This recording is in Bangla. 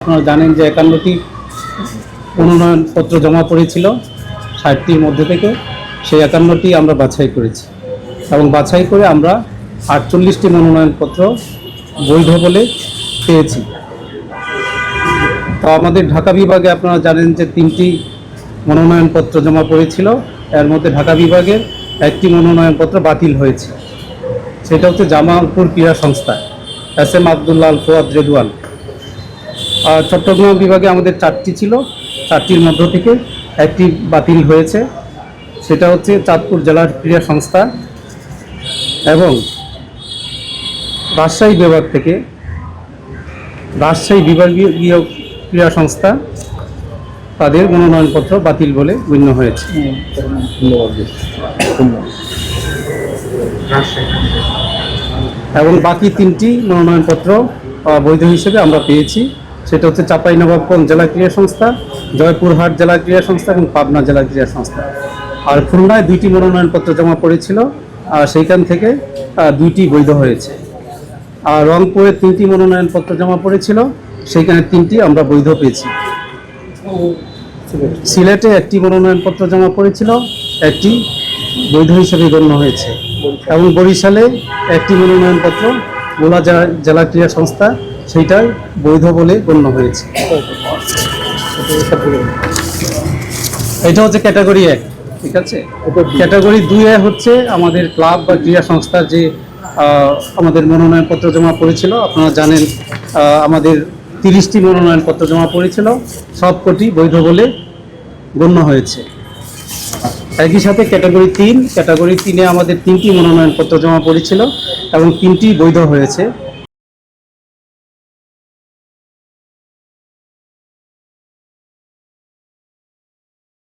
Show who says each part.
Speaker 1: আপনারা জানেন যে 51টি মনোনয়নপত্র জমা পড়েছিল 60টির মধ্যে থেকে, সেই 51টি আমরা বাছাই করেছি এবং বাছাই করে আমরা 48টি মনোনয়নপত্র বৈধ বলে পেয়েছি। তো আমাদের ঢাকা বিভাগে আপনারা জানেন যে 3টি মনোনয়নপত্র জমা পড়েছিল, এর মধ্যে ঢাকা বিভাগের একটি মনোনয়নপত্র বাতিল হয়েছে, সেটা হচ্ছে জামালপুর ক্রীড়া সংস্থা SM আব্দুল্লাহ আল ফুয়াদ রেদওয়ান। আর চট্টগ্রাম বিভাগে আমাদের 4টি ছিল, 4টির মধ্য থেকে একটি বাতিল হয়েছে, সেটা হচ্ছে চাঁদপুর জেলার ক্রীড়া সংস্থা। এবং রাজশাহী বিভাগ থেকে রাজশাহী বিভাগীয় ক্রীড়া সংস্থা, তাদের মনোনয়নপত্র বাতিল বলে গণ্য হয়েছে। এবং বাকি 3টি মনোনয়নপত্র বৈধ হিসেবে আমরা পেয়েছি, সেটা হচ্ছে চাঁপাইনবাবগঞ্জ জেলা ক্রীড়া সংস্থা, জয়পুরহাট জেলা ক্রীড়া সংস্থা এবং পাবনা জেলা ক্রীড়া সংস্থা। আর খুলনায় 2টি মনোনয়নপত্র জমা পড়েছিল, আর সেইখান থেকে 2টি বৈধ হয়েছে। আর রংপুরে 3টি মনোনয়নপত্র জমা পড়েছিল, সেইখানে 3টি আমরা বৈধ পেয়েছি। সিলেটে 1টি মনোনয়নপত্র জমা পড়েছিল, 1টি বৈধ হিসেবে গণ্য হয়েছে। এবং বরিশালে 1টি মনোনয়নপত্র ভোলা জেলা ক্রীড়া সংস্থা, সেইটাই বৈধ বলে গণ্য হয়েছে। এটা হচ্ছে ক্যাটাগরি 1, ঠিক আছে। ক্যাটাগরি 2-এ হচ্ছে আমাদের ক্লাব বা ক্রীড়া সংস্থার যে আমাদের মনোনয়নপত্র জমা পড়েছিল। আপনারা জানেন আমাদের 30টি মনোনয়নপত্র জমা পড়েছিল, সবকটি বৈধ বলে গণ্য হয়েছে। একই সাথে ক্যাটাগরি 3-এ আমাদের 3টি মনোনয়নপত্র জমা পড়েছিল এবং 3টি বৈধ হয়েছে।